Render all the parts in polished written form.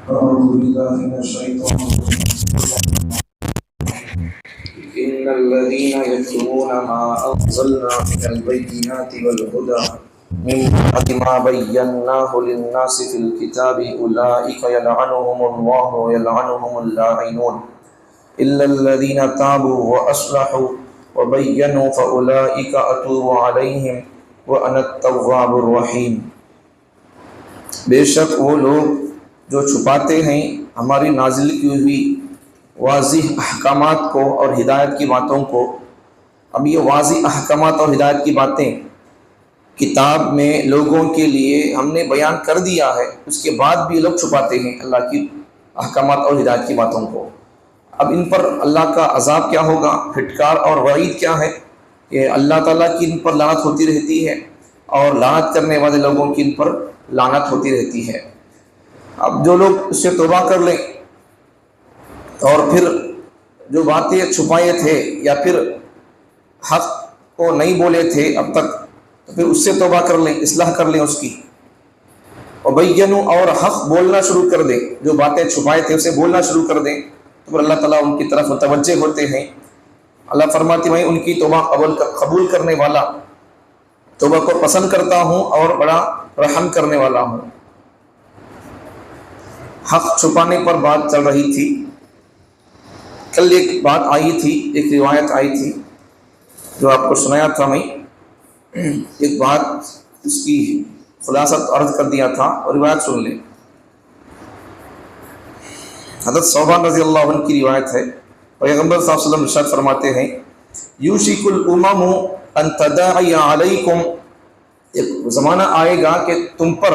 أعوذ بالله من الشيطان الرجيم. إن الذين يكتمون ما أنزلنا من البينات والهدى من بعد ما بيناه للناس في الكتاب أولئك يلعنهم الله ويلعنهم اللاعنون إلا الذين تابوا وأصلحوا وبينوا فأولئك أتوب عليهم وأنا التواب الرحيم. بے شک وہ لوگ جو چھپاتے ہیں ہماری نازل کی ہوئی واضح احکامات کو اور ہدایت کی باتوں کو. اب یہ واضح احکامات اور ہدایت کی باتیں کتاب میں لوگوں کے لیے ہم نے بیان کر دیا ہے، اس کے بعد بھی لوگ چھپاتے ہیں اللہ کی احکامات اور ہدایت کی باتوں کو. اب ان پر اللہ کا عذاب کیا ہوگا، پھٹکار اور وعید کیا ہے کہ اللہ تعالیٰ کی ان پر لعنت ہوتی رہتی ہے اور لعنت کرنے والے لوگوں کی ان پر لعنت ہوتی رہتی ہے. اب جو لوگ اس سے توبہ کر لیں اور پھر جو باتیں چھپائے تھے یا پھر حق کو نہیں بولے تھے اب تک، تو پھر اس سے توبہ کر لیں، اصلاح کر لیں اس کی، وبینوا اور حق بولنا شروع کر دیں، جو باتیں چھپائے تھے اسے بولنا شروع کر دیں، تو پھر اللہ تعالیٰ ان کی طرف متوجہ ہوتے ہیں. اللہ فرماتے ہیں ان کی توبہ قبول کرنے والا، توبہ کو پسند کرتا ہوں اور بڑا رحم کرنے والا ہوں. حق چھپانے پر بات چل رہی تھی. کل ایک بات آئی تھی، ایک روایت آئی تھی جو آپ کو سنایا تھا. میں ایک بات اس کی خلاصہ عرض کر دیا تھا اور روایت سن لیں. حضرت صوبان رضی اللہ عنہ کی روایت ہے، پیغمبر صلی اللہ علیہ وسلم ارشاد فرماتے ہیں یوشک الامم ان تداعی علیکم، ایک زمانہ آئے گا کہ تم پر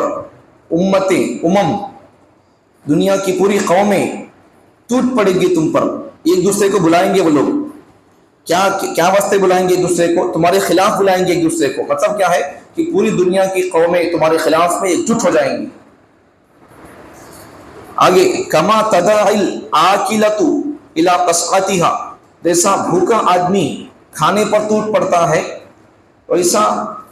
امم دنیا کی پوری قومیں ٹوٹ پڑے گی، تم پر ایک دوسرے کو بلائیں گے. وہ لوگ کیا واسطے بلائیں گے ایک دوسرے کو؟ تمہارے خلاف بلائیں گے ایک دوسرے کو. مطلب کیا ہے کہ پوری دنیا کی قومیں تمہارے خلاف میں ایکجٹ ہو جائیں گی. آگے کما تداعی الآکلۃ الی قصعتها، جیسا بھوکا آدمی کھانے پر ٹوٹ پڑتا ہے ویسا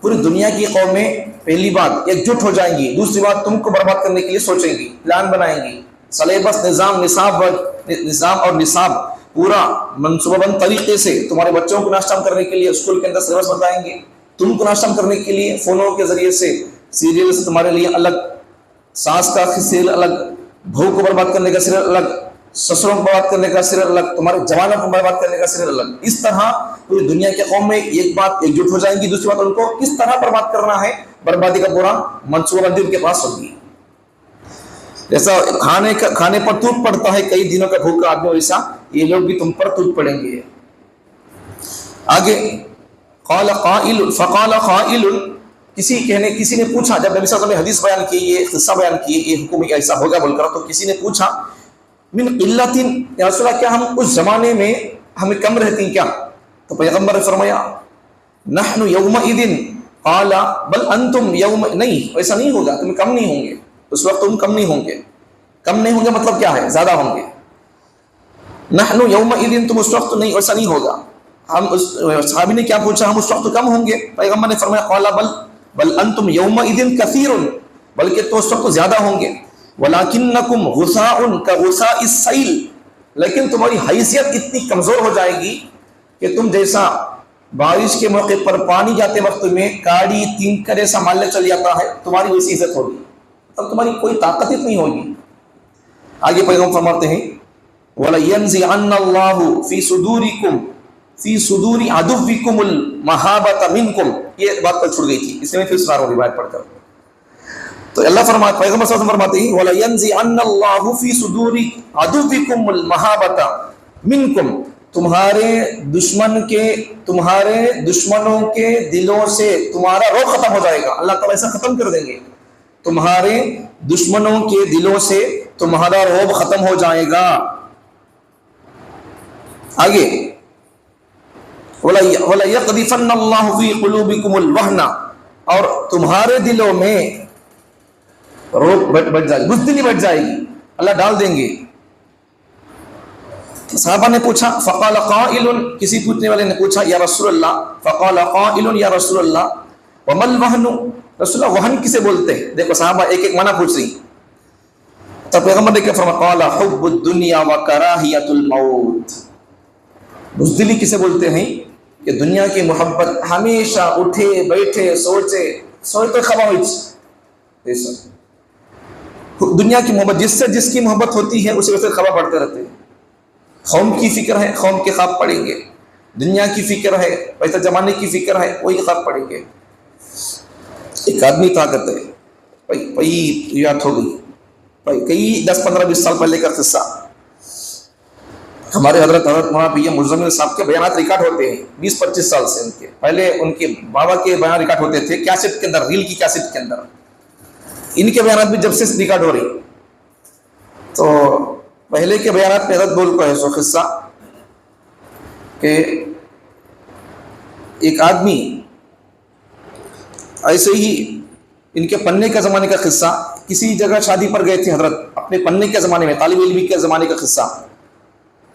پوری دنیا کی قومیں پہلی بات ایکجٹ ہو جائیں گی، دوسری بات تم کو برباد کرنے کے لیے سوچیں گی، پلان بنائیں گی، سلیبس نظام اور نصاب پورا منصوبہ بند طریقے سے تمہارے بچوں کو ناشتہ کرنے کے لیے اسکول کے اندر سلیبس بتائیں گے، تم کو ناشتہ کرنے کے لیے فونوں کے ذریعے سے سیریل تمہارے لیے الگ، ساس کا سیریل الگ، بہو کو برباد کرنے کا سیریل الگ، سسروں کو برباد کرنے کا سیریل الگ، تمہارے جوانوں کو برباد کرنے کا سیریل الگ. اس طرح پوری دنیا کے قوم میں ایک بات ایکجٹ ہو جائیں گی، دوسری بات ان کو کس طرح برباد کرنا ہے، بربادی کا پورا منصوبہ بندی ان کے پاس ہوگی. جیسا کھانے پر ٹوٹ پڑتا ہے کئی دنوں کا بھوکا آدمی، ویسا یہ لوگ بھی تم پر ٹوٹ پڑیں گے. آگے فقال قائل، کسی نے پوچھا، جب نبی صلی اللہ علیہ وسلم نے حدیث بیان کی، یہ قصہ بیان کی، یہ حکم ایسا ہوگا بول کر، تو کسی نے پوچھا من قلت یا رسول اللہ، کیا ہم اس زمانے میں ہمیں کم رہتی ہیں کیا؟ تو پیغمبر نے فرمایا نحن یومئذ، قال بل انتم یوم، نہیں ایسا نہیں ہوگا، تم کم نہیں ہوں گے اس وقت، تم کم نہیں ہوں گے. کم نہیں ہوں گے مطلب کیا ہے؟ زیادہ ہوں گے. نحن یومئذ، تم اس وقت نہیں، ایسا نہیں ہوگا. ہم صحابی نے کیا پوچھا، ہم اس وقت کم ہوں گے؟ پیغمبر نے فرمایا قال بل انتم یومئذ کثیر، بلکہ تو اس وقت زیادہ ہوں گے. ولکنکم غثاء کغثاء السیل، لیکن تمہاری حیثیت اتنی کمزور ہو جائے گی کہ تم جیسا بارش کے موقع پر پانی جاتے وقت میں کاڑی تینکر ایسا مالنے چل جاتا ہے، تمہاری ویسی عزت ہوگی، تب تمہاری کوئی طاقت نہیں ہوگی. آگے پیغمبر فرماتے ہیں وَلَيَنزِعَنَّ اللَّهُ فِي صُدُورِ عَدُوِّكُمُ الْمَحَابَةَ مِنْكُمْ، یہ بات کل چھوڑ گئی تھی، اس میں پھر سنا رہا ہوں روایت پڑھ کر. تو اللہ فرماتے، پیغمبر صلی اللہ علیہ وسلم فرماتے ہیں وَلَيَنزِعَنَّ اللَّهُ فِي صُدُورِ عَدُوِّكُمُ الْمَحَابَةَ مِنْكُمْ، تمہارے دشمنوں کے دلوں سے تمہارا روح ختم ہو جائے گا. اللہ تعالیٰ ایسا ختم کر دیں گے، تمہارے دشمنوں کے دلوں سے تمہارا روب ختم ہو جائے گا. آگے وَلَيَقْذِفَنَّ اللَّهُ فِي قُلُوبِكُمُ الْوَهْنَ، اور تمہارے دلوں میں روب بڑھ جائے گی، بزدلی بڑھ جائے گی، اللہ ڈال دیں گے. صحابہ نے پوچھا فقال قائل، کسی پوچھنے والے نے پوچھا یا رسول اللہ، فقال قائل یا رسول اللہ وما الوہن، رسول اللہ وہن کسے بولتے ہیں؟ دیکھو صحابہ ایک ایک معنی پوچھ رہی. تو پیغمبر نے کیا فرمایا؟ قال حب الدنیا و کراہیت الموت. بزدلی کسے بولتے ہیں؟ کہ دنیا کی محبت، ہمیشہ اٹھے بیٹھے سوچے تو خبا ہوئی دنیا کی محبت، جس سے جس کی محبت ہوتی ہے اسے ویسے خبا پڑھتے رہتے ہیں. قوم کی فکر ہے، قوم کے خواب پڑھیں گے. دنیا کی فکر ہے، پیسہ جمانے کی فکر ہے، وہی خواب پڑھیں گے. ایک آدمی تھا کرتے یاد ہو گئی کئی 10-15-20 سال پہلے کا قصہ. ہمارے حضرت مولانا پی ایم مزمل صاحب کے بیانات ریکارڈ ہوتے ہیں 20-25 سال سے. ان کے پہلے ان کے بابا کے بیان ریکارڈ ہوتے تھے کیسٹ کے اندر، ریل کی کیسٹ کے اندر. ان کے بیانات بھی جب سے ریکارڈ ہو رہی، تو پہلے کے بیانات میں حضرت بول کو ہے سو قصہ کہ ایک آدمی ایسے ہی، ان کے پڑھنے کے زمانے کا قصہ، کسی جگہ شادی پر گئے تھے حضرت اپنے پڑھنے کے زمانے میں، طالب علمی کے زمانے کا قصہ.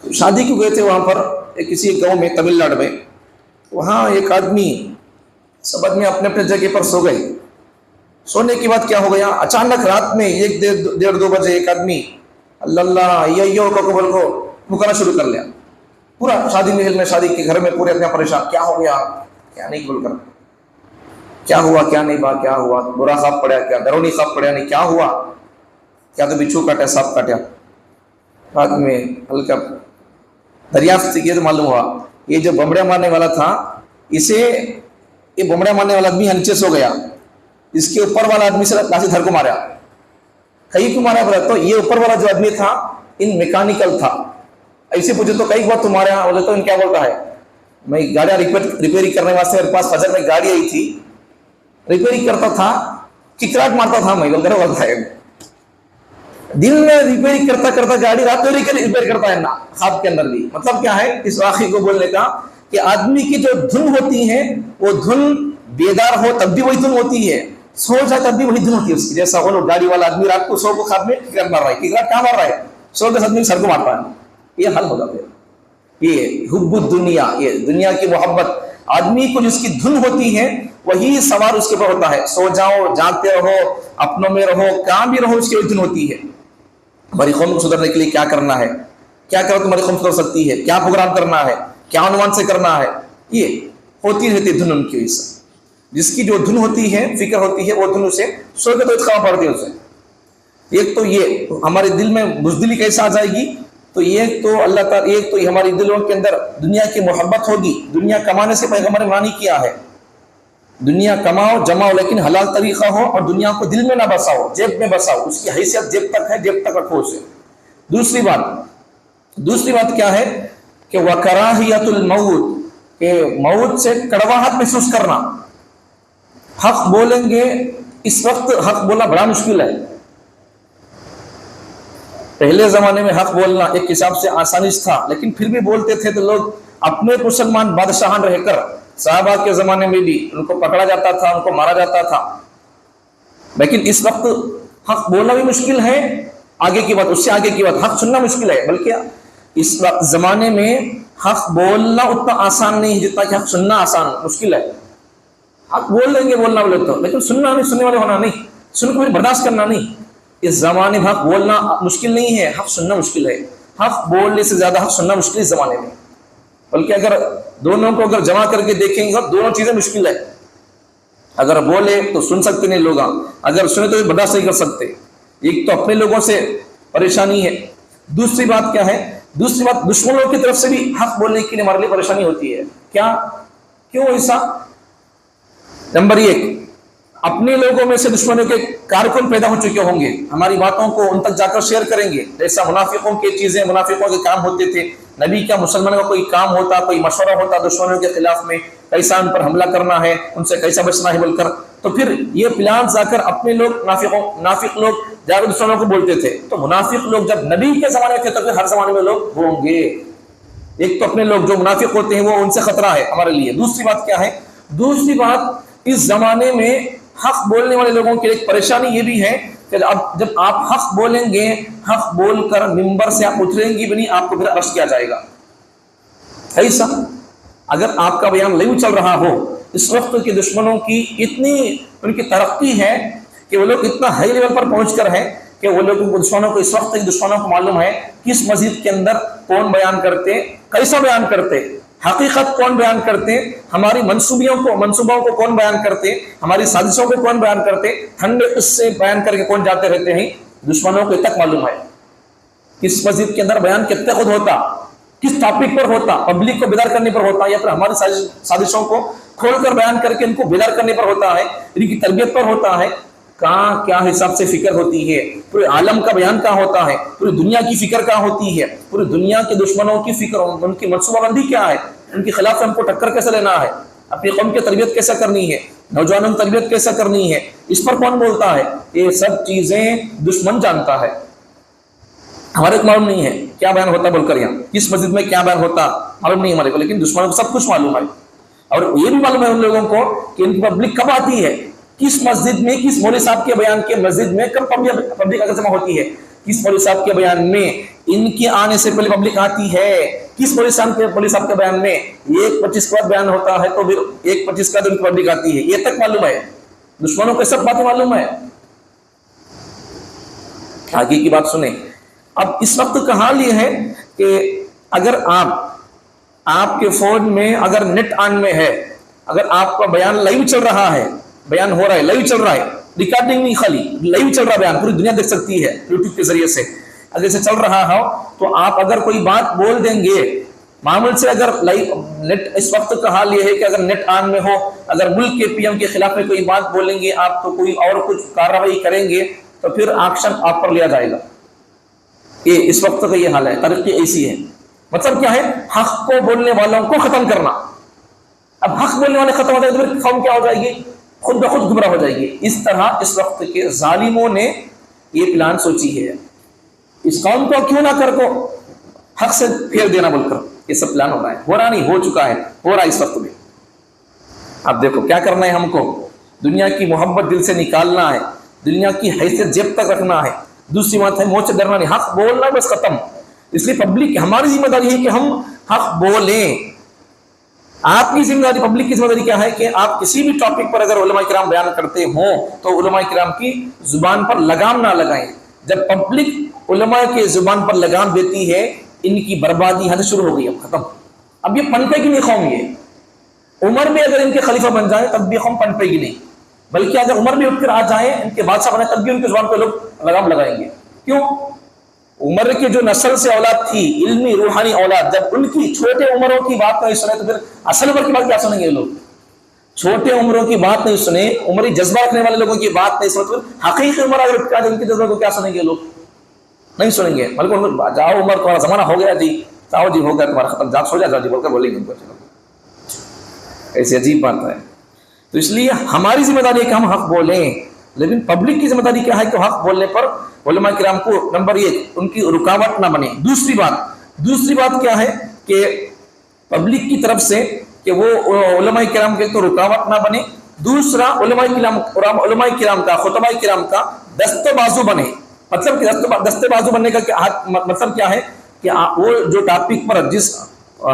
شادی کیوں گئے تھے وہاں پر کسی گاؤں میں تمل ناڈو میں. وہاں ایک آدمی سب آدمی اپنے اپنے جگہ پر سو گئے. سونے کے بعد کیا ہو گیا، اچانک رات میں 1-1:30-2 بجے ایک آدمی اللہ اللہ یہ بول کو پکارنا شروع کر لیا. پورا شادی محل میں، شادی کے گھر میں پورے اپنا پریشان، کیا ہو گیا کیا نہیں بول کر، کیا ہوا کیا نہیں با، کیا ہوا، برا خواب پڑیا کیا، درونی خواب پڑیا نہیں، کیا ہوا، کیا تو بچھو کاٹا سانپ کاٹیا. بعد میں ہلکا دریافت یہ تو معلوم ہوا یہ جو بمڑیا مارنے والا تھا، اسے یہ بمڑیا مارنے والا آدمی نیچے سو گیا، اس کے اوپر والا آدمی سے لاٹھی دھر کو مارا. کئی کو مارا بولا تو یہ اوپر والا جو آدمی تھا ان میکینیکل تھا. ایسے پوچھے تو کئی بار تمہارا بولے تو ان کیا بولتا ہے، میں گاڑیاں ریپیئرنگ کرنے واسطے میرے پاس فجر میں گاڑی آئی تھی، ریپیئرنگ کرتا تھا، ککراٹ مارتا تھا میں بولتا ہے. دن میں ریپیئرنگ کرتا کرتا گاڑی رات میں ریپیئر کرتا ہے نا خواب کے اندر بھی. مطلب کیا ہے اس واقعے کو بولنے کا کہ آدمی کی جو دھن ہوتی ہے وہ دھن بیدار ہو تب بھی وہی دھن ہوتی ہے، سو جائے تب بھی وہی دھن ہوتی ہے اس کی. جیسا وہ لوگ گاڑی والا آدمی رات کو سو کو خواب میں ککراٹ مار رہا ہے، ککراٹ کہاں مار رہا ہے، سو کے آدمی سر کو مارتا ہے. یہ حل ہوگا. پھر یہ حب الدنیا، یہ دنیا کی محبت، آدمی کو جس کی دھن ہوتی ہے وہی سوار اس کے اوپر ہوتا ہے. سو جاؤ، جاگتے رہو، اپنوں میں رہو، کہاں بھی رہو، اس کی دھن ہوتی ہے. ہماری قوم کو سدھرنے کے لیے کیا کرنا ہے، کیا کرو تو ہماری قوم سدھر سکتی ہے، کیا پروگرام کرنا ہے، کیا عنوان سے کرنا ہے، یہ ہوتی رہتی دھن ان کی. جس کی جو دھن ہوتی ہے، فکر ہوتی ہے، وہ دھن اسے سو کے تو اتخاب پڑتی ہے اسے. ایک تو یہ ہمارے دل میں بزدلی کیسے آ جائے گی، تو ایک تو اللہ تعالیٰ، ایک تو ہماری دلوں کے اندر دنیا کی محبت ہوگی. دنیا کمانے سے پیغمبر نے منع کیا ہے، دنیا کماؤ جماؤ لیکن حلال طریقہ ہو، اور دنیا کو دل میں نہ بساؤ، جیب میں بساؤ. اس کی حیثیت جیب تک ہے، جیب تک رکھو اسے. دوسری بات کیا ہے کہ وکراہیت الموت، کہ موت سے کڑواہٹ محسوس کرنا. حق بولیں گے، اس وقت حق بولنا بڑا مشکل ہے. پہلے زمانے میں حق بولنا ایک حساب سے آسانی تھا، لیکن پھر بھی بولتے تھے تو لوگ اپنے مسلمان بادشاہان رہ کر، صحابہ کے زمانے میں بھی ان کو پکڑا جاتا تھا، ان کو مارا جاتا تھا. لیکن اس وقت حق بولنا بھی مشکل ہے. آگے کی بات، اس سے آگے کی بات، حق سننا مشکل ہے. بلکہ اس وقت زمانے میں حق بولنا اتنا آسان نہیں ہے جتنا کہ حق سننا آسان مشکل ہے. حق بول دیں گے بولنا بولے تو، لیکن سننا نہیں، سننے والے ہونا نہیں، سن کو برداشت کرنا نہیں. اس زمانے میں حق بولنا مشکل نہیں ہے، حق سننا مشکل ہے. حق بولنے سے زیادہ حق سننا مشکل ہے اس زمانے میں. بلکہ اگر دونوں کو اگر جمع کر کے دیکھیں گے دونوں چیزیں مشکل ہے. اگر بولے تو سن سکتے نہیں لوگ، اگر سنے تو برداشت نہیں کر سکتے. ایک تو اپنے لوگوں سے پریشانی ہے، دوسری بات کیا ہے، دوسری بات دشمنوں کی طرف سے بھی حق بولنے کے لیے ہمارے لیے پریشانی ہوتی ہے. کیوں ایسا؟ نمبر 1، اپنے لوگوں میں سے دشمنوں کے کارکن پیدا ہو چکے ہوں گے، ہماری باتوں کو ان تک جا کر شیئر کریں گے. جیسا منافقوں کی چیزیں، منافقوں کے کام ہوتے تھے، نبی کا مسلمانوں کا کوئی کام ہوتا، کوئی مشورہ ہوتا دشمنوں کے خلاف میں، کیسا ان پر حملہ کرنا ہے، ان سے کیسا بچنا ہے بول کر، تو پھر یہ پلان جا کر اپنے لوگ منافق لوگ جا کر دشمنوں کو بولتے تھے. تو منافق لوگ جب نبی کے زمانے تھے تو پھر ہر زمانے میں لوگ ہوں گے. ایک تو اپنے لوگ جو منافق ہوتے ہیں وہ ان سے خطرہ ہے ہمارے لیے. دوسری بات کیا ہے، دوسری بات اس زمانے میں حق بولنے والے لوگوں کے ایک پریشانی یہ بھی ہے کہ جب آپ حق بولیں گے، حق بول کر ممبر سے آپ اتریں گی بھی نہیں، آپ کو پھر ارسٹ کیا جائے گا. ایسا اگر آپ کا بیان نہیں چل رہا ہو، اس وقت کے دشمنوں کی اتنی ان کی ترقی ہے کہ وہ لوگ اتنا ہائی لیول پر پہنچ کر ہیں کہ وہ لوگوں کو دشمنوں کو اس وقت دشمنوں کو معلوم ہے کس مسجد کے اندر کون بیان کرتے، کیسا بیان کرتے، حقیقت کون بیان کرتے، ہماری منصوبوں کو کون بیان کرتے، ہماری سازشوں کو کون بیان کرتے، ٹھنڈے اس سے بیان کر کے کون جاتے رہتے ہیں، دشمنوں کو تک معلوم ہے کس مسجد کے اندر بیان کتنے خود ہوتا، کس ٹاپک پر ہوتا، پبلک کو بیدار کرنے پر ہوتا، یا پھر ہماری سازشوں کو کھول کر بیان کر کے ان کو بیدار کرنے پر ہوتا ہے، ان کی تربیت پر ہوتا ہے، کہاں کیا حساب سے فکر ہوتی ہے، پورے عالم کا بیان کہاں ہوتا ہے، پوری دنیا کی فکر کہاں ہوتی ہے، پوری دنیا کے دشمنوں کی فکر، ان کی منصوبہ بندی کیا ہے، ان کے خلاف ہم کو ٹکر کیسے لینا ہے، اپنی قوم کی تربیت کیسے کرنی ہے، نوجوانوں کی تربیت کیسے کرنی ہے، اس پر کون بولتا ہے، یہ سب چیزیں دشمن جانتا ہے، ہمارے کو معلوم نہیں ہے کیا بیان ہوتا بول کر، یہاں کس مسجد میں کیا بیان ہوتا معلوم نہیں ہمارے کو، لیکن دشمنوں کو سب کچھ معلوم ہے، اور یہ بھی معلوم ہے ان لوگوں کو کہ ان کی پبلک کب آتی ہے، کس مسجد میں، کس مولوی صاحب کے بیان کے مسجد میں کب پبلک اگر جمع ہوتی ہے، کس مولوی صاحب کے بیان میں ان کے آنے سے پہلے پبلک آتی ہے، کس مولوی صاحب کے بیان میں 1:25 کے بعد بیان ہوتا ہے تو پھر 1:25 کا دن پبلک آتی ہے، یہ تک معلوم ہے، دشمنوں کو سب باتیں معلوم ہے۔ آگے کی بات سنیں، اب اس وقت کا حال یہ ہے کہ اگر آپ کے فون میں اگر نیٹ آن میں ہے، اگر آپ کا بیان لائیو چل رہا ہے، بیان ہو رہا ہے، لائیو چل رہا ہے، ریکارڈنگ نہیں خالی لائیو چل رہا ہے، بیان پوری دنیا دیکھ سکتی ہے یوٹیوب کے ذریعے سے، اگر اسے چل رہا ہو تو آپ اگر کوئی بات بول دیں گے معمول سے، اگر نیٹ اس وقت کا حال یہ ہے کہ اگر نیٹ آن میں ہو، اگر ملک کے پی ایم کے خلاف میں کوئی بات بولیں گے آپ تو کوئی اور کچھ کارروائی کریں گے تو پھر ایکشن آپ پر لیا جائے گا، یہ اس وقت کا یہ حال ہے، ترقی ایسی ہے، مطلب کیا ہے، حق کو بولنے والوں کو ختم کرنا، اب حق بولنے والے ختم ہو جائے تو پھر قوم کیا ہو جائے گی، خود بخود گمراہ ہو جائے گی، اس طرح اس وقت کے ظالموں نے یہ پلان سوچی ہے، اس قوم کو کیوں نہ کر کو حق سے پھیر دینا بول کر یہ سب پلان ہو رہا ہے، ہو رہا نہیں، ہو چکا ہے، ہو رہا ہے اس وقت میں۔ اب دیکھو کیا کرنا ہے، ہم کو دنیا کی محبت دل سے نکالنا ہے، دنیا کی حیثیت جیب تک رکھنا ہے، دوسری بات ہے موت سے ڈرنا نہیں، حق بولنا بس ختم، اس لیے پبلک ہماری ذمہ داری ہے کہ ہم حق بولیں، آپ کی ذمہ داری، پبلک کی ذمہ داری کیا ہے کہ آپ کسی بھی ٹاپک پر اگر علماء کرام بیان کرتے ہوں تو علماء کرام کی زبان پر لگام نہ لگائیں، جب پبلک علماء کے زبان پر لگام دیتی ہے ان کی بربادی حد شروع ہو گئی، اب ختم، اب یہ پنپے گی نہیں قوم، یہ عمر میں اگر ان کے خلیفہ بن جائیں تب بھی قوم پنپے گی نہیں، بلکہ اگر عمر میں اٹھ کر آ جائیں ان کے بادشاہ بنے تب بھی ان کے زبان پہ لوگ لگام لگائیں گے، کیوں؟ عمر کے جو نسل سے اولاد تھی، علمی روحانی اولاد، جب ان کی چھوٹے عمروں کی بات نہیں سنے تو پھر اصل عمر کی بات کیا سنیں گے لوگ، چھوٹے عمروں کی بات نہیں سنے، عمری جذبہ رکھنے والے لوگوں کی بات نہیں سنے تو حقیقی عمر اگر ان کے جذبہ کو کیا سنیں گے لوگ، نہیں سنیں گے، بلکہ جاؤ عمر تمہارا زمانہ ہو گیا جی، جاؤ جی ہو گیا تمہارا ختم، جاؤ سو جاؤ جی بول کر بولیں گے ان کو، ایسی عجیب بات ہے، تو اس لیے ہماری ذمہ داری ہے کہ ہم حق بولیں، لیکن پبلک کی ذمہ داری کیا ہے کہ حق بولنے پر علماء کرام کو نمبر 1 ان کی رکاوٹ نہ بنے، دوسری بات کیا ہے کہ پبلک کی طرف سے کہ وہ علماء کرام کے تو رکاوٹ نہ بنے، دوسرا علماء کرام کا، خطباء کرام کا دست بازو بنے، مطلب کہ دست بازو بننے کا مطلب کیا ہے کہ وہ جو ٹاپک پر جس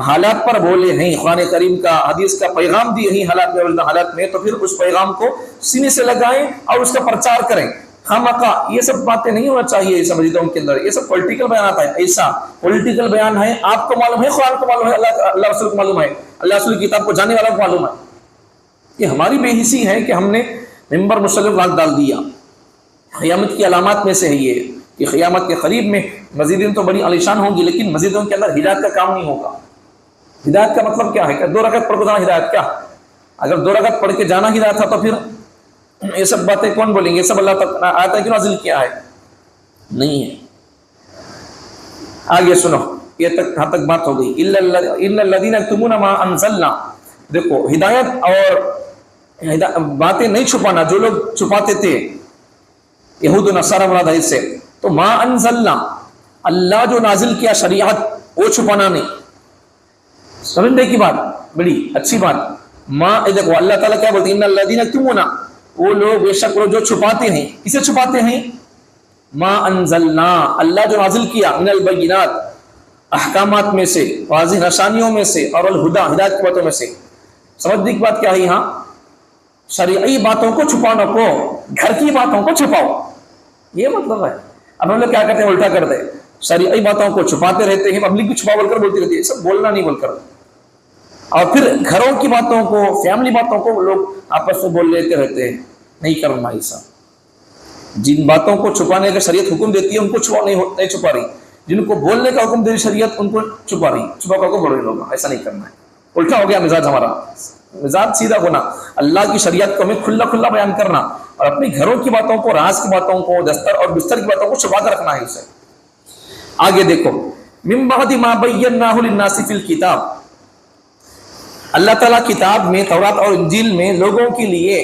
حالات پر بولے ہیں، قرآن کریم کا، حدیث کا پیغام دیے ہیں حالات میں، تو پھر اس پیغام کو سینے سے لگائیں اور اس کا پرچار کریں، خامخواہ یہ سب باتیں نہیں ہونا چاہیے اس مسجدوں کے اندر، یہ سب پولیٹیکل بیان آتا ہے، ایسا پولیٹیکل بیان ہے، آپ کو معلوم ہے، قرآن کو معلوم ہے، اللہ رسول کو معلوم ہے، اللہ رسول کی کتاب کو جاننے والوں کو معلوم ہے، یہ ہماری بے حسی ہے کہ ہم نے ممبر مسلم لاک ڈال دیا، قیامت کی علامات میں سے ہے یہ کہ قیامت کے قریب میں مسجدیں تو بڑی عالیشان ہوں گی لیکن مسجدوں کے اندر ہدایت کا کام نہیں ہوگا۔ ہدایت کا مطلب کیا ہے کہ 2 رکعت پڑھ کے جانا ہدایت کیا؟ اگر 2 رکعت پڑھ کے جانا ہدایت تھا تو پھر یہ سب باتیں کون بولیں گے؟ یہ سب اللہ تک آیت کیوں نازل کیا ہے؟ نہیں ہے۔ آگے سنو، یہ تک یہاں تک بات ہو گئی، ان الذین یکتمون ما انزلنا، دیکھو ہدایت اور باتیں نہیں چھپانا، جو لوگ چھپاتے تھے یہود و نصارہ مراد ہے اس سے، تو ما انزلنا، اللہ جو نازل کیا شریعت وہ چھپانا نہیں، سمجھنے کی بات، بڑی اچھی بات، دیکھو اللہ تعالیٰ کیا بولتے ہیں، ان الذین یکتمون، وہ لوگ بے شک وہ جو چھپاتے ہیں، کسے چھپاتے ہیں؟ ما انزلنا، اللہ جو نازل کیا، من البینات، احکامات میں سے، واضح نشانیوں میں سے، اور الہدا، ہدایت کی باتوں میں سے، سمجھنے کی بات کیا ہے یہاں؟ شرعی باتوں کو چھپانا کو، گھر کی باتوں کو چھپاؤ، یہ مطلب ہے، اب ہم لوگ کیا کرتے ہیں, الٹا کرتے ہیں, شرعی باتوں کو چھپاتے رہتے ہیں, پبلک بھی چھپا بول کر بولتی رہتی ہے, سب بولنا نہیں بول کر. اور پھر گھروں کی باتوں کو, فیملی باتوں کو لوگ آپس میں بول لیتے رہتے ہیں. نہیں کرنا ایسا. جن باتوں کو چھپانے کا شریعت حکم دیتی ہے ان کو چھپا نہیں چھپا رہی, جن کو بولنے کا حکم دے رہی شریعت ان کو چھپا رہی, چھپا کر کو بول رہے لوگ. ایسا نہیں کرنا ہے. الٹا ہو گیا مزاج ہمارا, مزاج سیدھا ہونا, اللہ کی شریعت کو ہمیں کھلا کھلا بیان کرنا, اور اپنے گھروں کی باتوں کو, راز کی باتوں کو, دستر اور بستر کی باتوں کو چھپا کر رکھنا ہے. اسے آگے دیکھو, من بعد ما بیناہ للناس فی الکتاب, اللہ تعالیٰ کتاب میں, تورات اور انجیل میں لوگوں کے لیے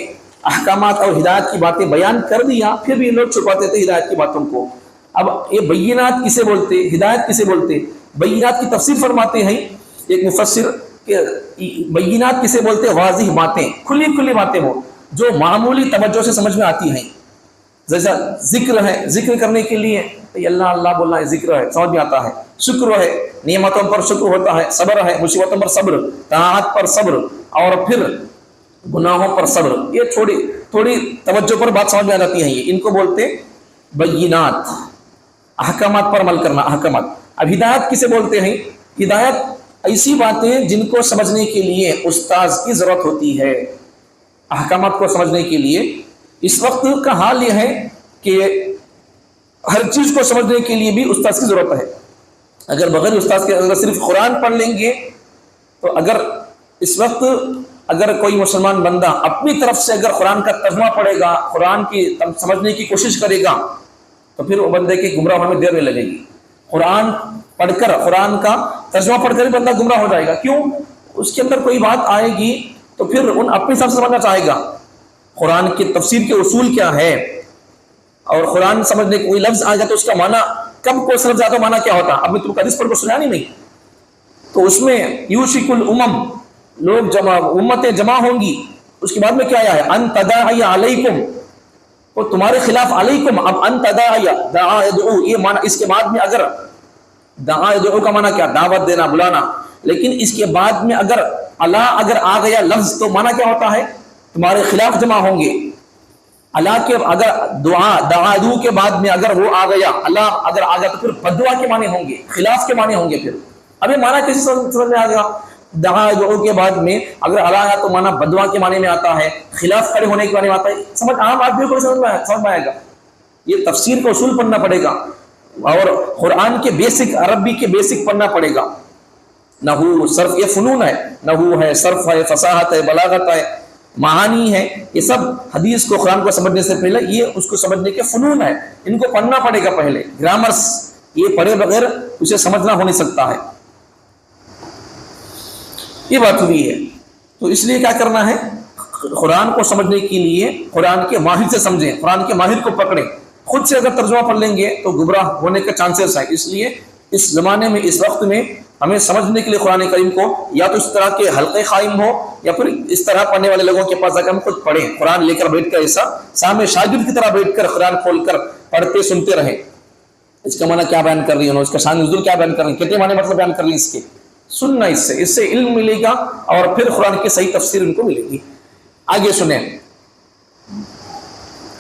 احکامات اور ہدایت کی باتیں بیان کر دیا, پھر بھی لوگ چھپاتے تھے ہدایت کی باتوں کو. اب یہ بینات کسے بولتے, ہدایت کسے بولتے؟ بینات کی تفسیر فرماتے ہیں ایک مفسر کہ بینات کسے بولتے؟ واضح باتیں, کھلی کھلی باتیں ہو جو معمولی توجہ سے سمجھ میں آتی ہیں. جیسا ذکر ہے, ذکر کرنے کے لیے اللہ اللہ بولنا ہے, ذکر ہے, سمجھ میں آتا ہے. شکر ہے, نعمتوں پر شکر ہوتا ہے. صبر ہے, مصیبتوں پر صبر, طاعت پر صبر, اور پھر گناہوں پر صبر. یہ تھوڑی توجہ پر بات سمجھ میں آ جاتی ہے. ان کو بولتے بینات, احکامات پر عمل کرنا, احکامات. اب ہدایت کسے بولتے ہیں؟ ہدایت ایسی باتیں جن کو سمجھنے کے لیے استاذ کی ضرورت ہوتی ہے. احکامات کو سمجھنے کے لیے اس وقت کا حال یہ ہے کہ ہر چیز کو سمجھنے کے لیے بھی استاذ کی ضرورت ہے. اگر بغیر استاذ کے اگر صرف قرآن پڑھ لیں گے تو اگر اس وقت اگر کوئی مسلمان بندہ اپنی طرف سے اگر قرآن کا ترجمہ پڑھے گا, قرآن کی سمجھنے کی کوشش کرے گا, تو پھر وہ بندے کی گمراہ ہونے میں دیر نہیں لگے گی. قرآن پڑھ کر, قرآن کا ترجمہ پڑھ کر بندہ گمراہ ہو جائے گا. کیوں؟ اس کے اندر کوئی بات آئے گی تو پھر ان اپنے حساب سے سمجھنا چاہے گا. قرآن کی تفسیر کے اصول کیا ہے, اور قرآن سمجھنے کوئی لفظ آ جائے تو اس کا معنی کب کو سمجھ جاتا, معنی کیا ہوتا. اب میں تم حدیث پر کو سنا نہیں, تو اس میں یوشک الامم, لوگ جمع, امتیں جمع ہوں گی. اس کے بعد میں کیا آیا ہے؟ ان تداعی علیکم, وہ تمہارے خلاف علیکم. اب ان تداعی, دعا یدعو, یہ معنی اس کے بعد میں اگر دعا یدعو کا معنی کیا؟ دعوت دینا, بلانا. لیکن اس کے بعد میں اگر اللہ اگر آ گیا لفظ تو معنی کیا ہوتا ہے؟ تمہارے خلاف جمع ہوں گے. اللہ کے اگر دعا یدعو کے بعد میں اگر وہ آ گیا, اللہ اگر آ گیا تو پھر بدعا کے معنی ہوں گے, خلاف کے معنی ہوں گے. پھر اب یہ معنی کیسے سمجھ میں آ گیا؟ دعا یدعو کے بعد میں اگر اللہ آیا تو معنی بدعا کے معنی میں آتا ہے, خلاف کھڑے ہونے کے معنی میں آتا ہے. سمجھ عام آدمی کو سمجھ میں آئے گا. یہ تفسیر کا اصول پڑھنا پڑے گا, اور قرآن کے بیسک, عربی کے بیسک پڑھنا پڑے گا. نحو, صرف, یہ فنون ہے. نحو ہے, صرف ہے, فصاحت ہے, بلاغت ہے, معانی ہے. یہ سب حدیث کو, قرآن کو سمجھنے سے پہلے یہ اس کو سمجھنے کے فنون ہے. ان کو پڑھنا پڑے گا پہلے. گرامرس یہ پڑھے بغیر اسے سمجھنا ہو نہیں سکتا ہے. یہ بات ہوئی ہے. تو اس لیے کیا کرنا ہے؟ قرآن کو سمجھنے کے لیے قرآن کے ماہر سے سمجھیں, قرآن کے ماہر کو پکڑیں. خود سے اگر ترجمہ پڑھ لیں گے تو گمراہ ہونے کے چانسز ہیں. اس لیے اس زمانے میں, اس وقت میں ہمیں سمجھنے کے لیے قرآن کریم کو یا تو اس طرح کے حلقے قائم ہو, یا پھر اس طرح پڑھنے والے لوگوں کے پاس جا کر ہم خود پڑھیں. قرآن لے کر بیٹھ کر ایسا سامنے شاگرد کی طرح بیٹھ کر قرآن کھول کر پڑھتے سنتے رہیں. اس کا معنی کیا بیان کر رہی ہے, اس کا شان نزول کیا بیان کر رہی ہے, کتنے معنی مطلب بیان کر رہی ہیں, اس کے سننا. اس سے علم ملے گا, اور پھر قرآن کی صحیح تفسیر ان کو ملے گی. آگے سنیں,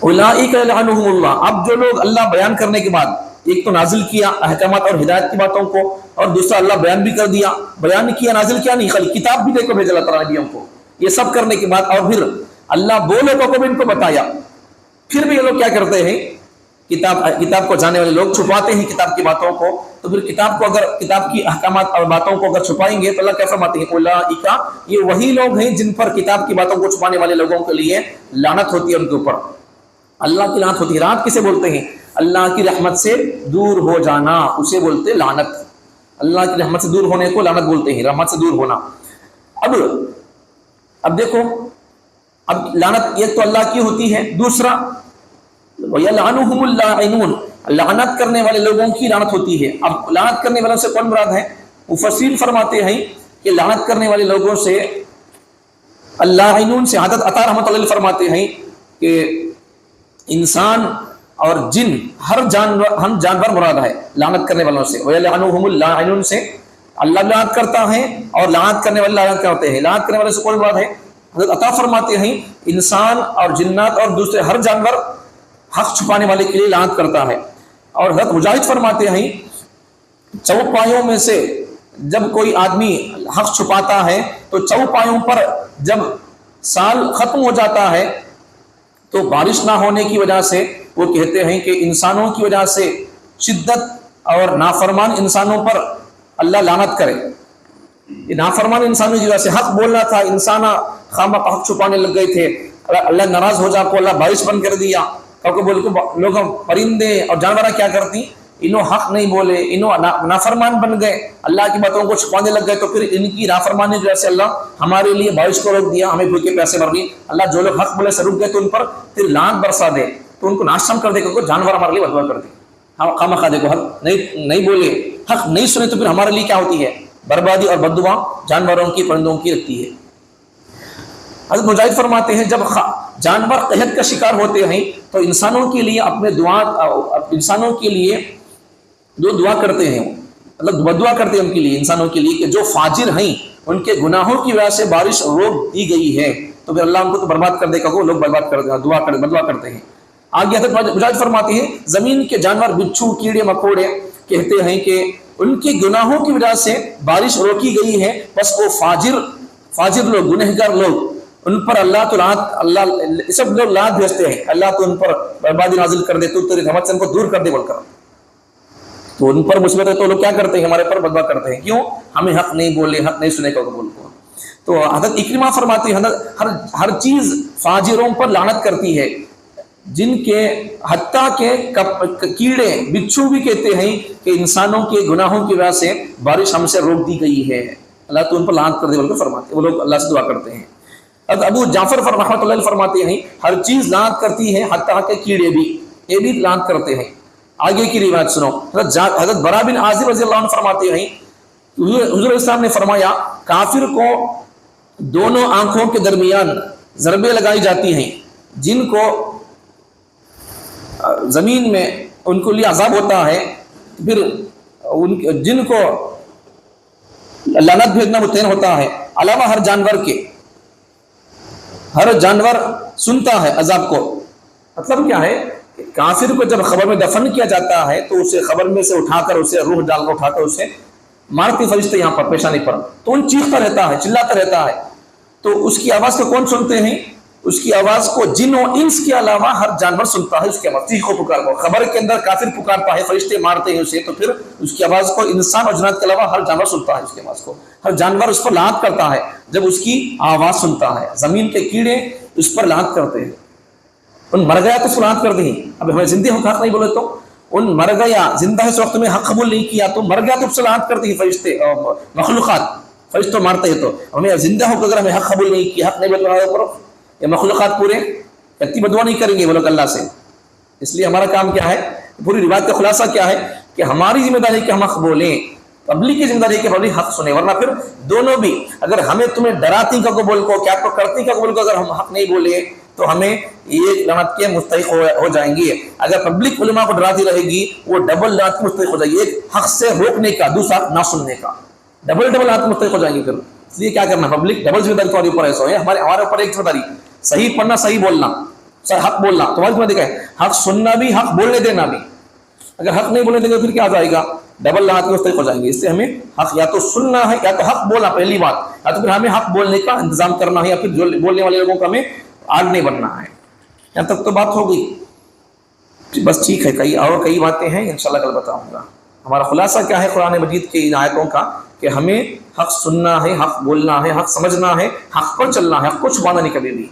اولئک یلعنہم اللہ. اب جو لوگ اللہ بیان کرنے کے بعد ایک تو نازل کیا احکامات اور ہدایت کی باتوں کو, اور دوسرا اللہ بیان بھی کر دیا, بیان کیا, نازل کیا نہیں, خالی کتاب بھی دیکھو بھیجا اللہ تعالیٰ نبیوں کو. یہ سب کرنے کے بعد اور پھر اللہ وہ لوگوں کو بھی ان کو بتایا. پھر بھی یہ لوگ کیا کرتے ہیں؟ کتاب کو جانے والے لوگ چھپاتے ہیں کتاب کی باتوں کو. تو پھر کتاب کو, اگر کتاب کی احکامات اور باتوں کو اگر چھپائیں گے تو اللہ کیا فرماتے ہیں؟ اولئک, یہ وہی لوگ ہیں جن پر کتاب کی باتوں کو چھپانے والے لوگوں کے لیے لعنت ہوتی ہے, ان کے اوپر اللہ کی لعنت ہوتی ہے. لعنت کسے بولتے ہیں؟ اللہ کی رحمت سے دور ہو جانا, اسے بولتے لعنت. اللہ کی رحمت سے دور ہونے کو لعنت بولتے ہیں, رحمت سے دور ہونا. اب دیکھو, اب لعنت ایک تو اللہ کی ہوتی ہے, دوسرا وَيَلْعَنُهُمُ اللَّاعِنُونَ, لعنت کرنے والے لوگوں کی لعنت ہوتی ہے. اب لعنت کرنے والوں سے کون مراد ہے؟ مفسرین فرماتے ہیں کہ لعنت کرنے والے لوگوں سے اللَّاعِنُونَ سے حضرت عطا رحمۃ اللہ علیہ فرماتے ہیں کہ انسان اور جن, ہر جانور مراد ہے لعنت کرنے والوں سے. وَيَلْعَنُهُمُ اللَّاعِنُونَ سے اللہ لعنت کرتا ہے, اور لعنت کرنے والے لعنت کرتے ہیں. لعنت کرنے والے سے کون مراد ہے؟ حضرت عطا فرماتے ہیں انسان اور جنات اور دوسرے ہر جانور حق چھپانے والے کے لیے لعنت کرتا ہے. اور حضرت مجاہد فرماتے ہیں چوپایوں میں سے جب کوئی آدمی حق چھپاتا ہے تو چوپایوں پر جب سال ختم ہو جاتا ہے تو بارش نہ ہونے کی وجہ سے وہ کہتے ہیں کہ انسانوں کی وجہ سے شدت اور نافرمان انسانوں پر اللہ لعنت کرے. یہ نافرمان انسانوں کی وجہ سے حق بولنا تھا، انسان خواہ حق چھپانے لگ گئے تھے، اللہ ناراض ہو جا کو اللہ بارش بند کر دیا. لوگ پرندے اور جانور کیا کرتی، انہوں حق نہیں بولے، انہوں نافرمان بن گئے، اللہ کی باتوں کو چھپانے لگ گئے، تو پھر ان کی نافرمانی کی وجہ سے اللہ ہمارے لیے بارش کو روک دیا، ہمیں بھوکے پیسے بھر دی. اللہ جو لوگ حق بولے سے رک گئے تو ان پر پھر لعنت برسا دے، تو ان کو ناشم کر دے، کیونکہ جانور ہمارے لیے بدوا کر دے. ہم خواہ دیکھو حق نہیں بولے، حق نہیں سنے تو پھر ہمارے لیے کیا ہوتی ہے، بربادی اور بددعا جانوروں کی پرندوں کی رکھتی ہے. حضرت مجاہد فرماتے ہیں جب جانور قحط کا شکار ہوتے ہیں تو انسانوں کے لیے اپنے انسانوں کے لیے جو دعا کرتے ہیں، مطلب بدعا کرتے ہیں ان کے لیے، انسانوں کے لیے، کہ جو فاجر ہیں ان کے گناہوں کی وجہ سے بارش روک دی گئی ہے تو پھر اللہ ان کو تو برباد کر دے گا. وہ لوگ برباد کر دے، بدعا کرتے ہیں. آگے حضرت مجاہد فرماتے ہیں زمین کے جانور، بچھو، کیڑے مکوڑے کہتے ہیں کہ ان کے گناہوں کی وجہ سے بارش روکی گئی ہے، بس وہ فاجر لوگ، گنہگار لوگ، ان پر اللہ تو اللہ سب لوگ لعنت بھیجتے ہیں، اللہ تو ان پر بربادی نازل کر دے، تو تیری رحمت سے ان کو دور کر دے بول کر. تو ان پر مصیبت ہے تو لوگ کیا کرتے ہیں، ہمارے پر بدعا کرتے ہیں. کیوں؟ ہمیں حق نہیں بولے، حق نہیں سنے کا قبول کو. تو حضرت اکرمہ فرماتے ہیں ہر چیز فاجروں پر لعنت کرتی ہے، جن کے حتیٰ کے کیڑے بچھو بھی کہتے ہیں کہ انسانوں کے گناہوں کی وجہ سے بارش ہم سے روک دی گئی ہے، اللہ تو ان پر لعنت کر دے بول کر فرماتے ہیں. وہ لوگ اللہ سے دعا کرتے ہیں. ابو جعفر رحمۃ اللہ فرماتے ہیں ہر چیز لعنت کرتی ہے، حتیٰ کہ کیڑے بھی، یہ بھی لعنت کرتے ہیں. آگے کی روایت سنو. حضرت برا بن عازب رضی اللہ عنہ فرماتے ہیں حضور اسلام نے فرمایا کافر کو دونوں آنکھوں کے درمیان ضربیں لگائی جاتی ہیں، جن کو زمین میں ان کو لیے عذاب ہوتا ہے، پھر جن کو لعنت بھیجنا متعین ہوتا ہے، علاوہ ہر جانور کے. ہر جانور سنتا ہے عذاب کو. مطلب کیا ہے، کافر کو جب خبر میں دفن کیا جاتا ہے تو اسے خبر میں سے اٹھا کر، اسے روح ڈال کر اٹھا کر اسے مارتے فرشتے یہاں پر پیشانی پر، تو ان چیختا رہتا ہے، چلاتا رہتا ہے. تو اس کی آواز کو کون سنتے ہیں؟ اس کی آواز کو جن و انس کے علاوہ ہر جانور سنتا ہے. اس کی آواز چیخ و پکار کو خبر کے اندر کافر پکارتا ہے، فرشتے مارتے ہیں اسے، تو پھر اس کی آواز کو انسان اور جنات کے علاوہ ہر جانور سنتا ہے. اس کی آواز کو ہر جانور اس پر لعنت کرتا ہے جب اس کی آواز سنتا ہے. زمین کے کیڑے اس پر لعنت کرتے ہیں. ان مر گیا تو اس کو لعنت کرتے ہیں. اب ہمیں زندہ ہو حق نہیں بولے تو ان مر گیا، زندہ اس وقت میں حق قبول نہیں کیا تو مر گیا تو اس سے لعنت کرتے ہیں فرشتے اور مخلوقات. فرشتے مارتے ہیں تو ہمیں زندہ ہو کر اگر ہمیں حق قبول نہیں کیا، حق نہیں بتایا کرو، یہ مخلوقات پورے اتنی بدعا نہیں کریں گے وہ لوگ اللہ سے. اس لیے ہمارا کام کیا ہے، پوری روایت کا خلاصہ کیا ہے کہ ہماری ذمہ داری کہ ہم حق بولیں، پبلک کی ذمہ داری کہ پبلک حق سنیں. ورنہ پھر دونوں بھی، اگر ہمیں تمہیں ڈراتی کا قبول کو، کیا تو کرتی کا قبول کو، اگر ہم حق نہیں بولے تو ہمیں یہ لعنت کے مستحق ہو جائیں گے. اگر پبلک علماء کو ڈراتی رہے گی وہ ڈبل لعنت کے مستحق ہو جائے گی، ایک حق سے روکنے کا، دوسرا نہ سننے کا، ڈبل لعنت کے مستحق ہو جائیں گے. پھر اس لیے کیا کرنا، پبلک ڈبل ذمہ داری تمہارے اوپر ایسا ہے، ہمارے اوپر ایک ذمہ داری، صحیح پڑھنا، صحیح بولنا، حق بولنا تمہاری ذمہ داری ہے، حق سننا بھی، حق بولنے دینا بھی. اگر حق نہیں بولنے دیں گے پھر کیا آ جائے گا، ڈبل لعنت کے مستحق ہو جائیں گے. اس سے ہمیں حق یا تو سننا ہے یا تو حق بولنا، پہلی بات، یا تو پھر ہمیں حق بولنے کا انتظام کرنا ہے، یا پھر جو بولنے والے لوگوں کا ہمیں آگ نہیں بننا ہے. یہاں تک تو بات ہو گئی. بس ٹھیک ہے، کئی باتیں ہیں انشاءاللہ کل بتاؤں گا. ہمارا خلاصہ کیا ہے قرآن مجید کی ان آیتوں کا، کہ ہمیں حق سننا ہے، حق بولنا ہے، حق سمجھنا ہے، حق پر چلنا ہے، حق کو چھپانا نہیں کبھی بھی.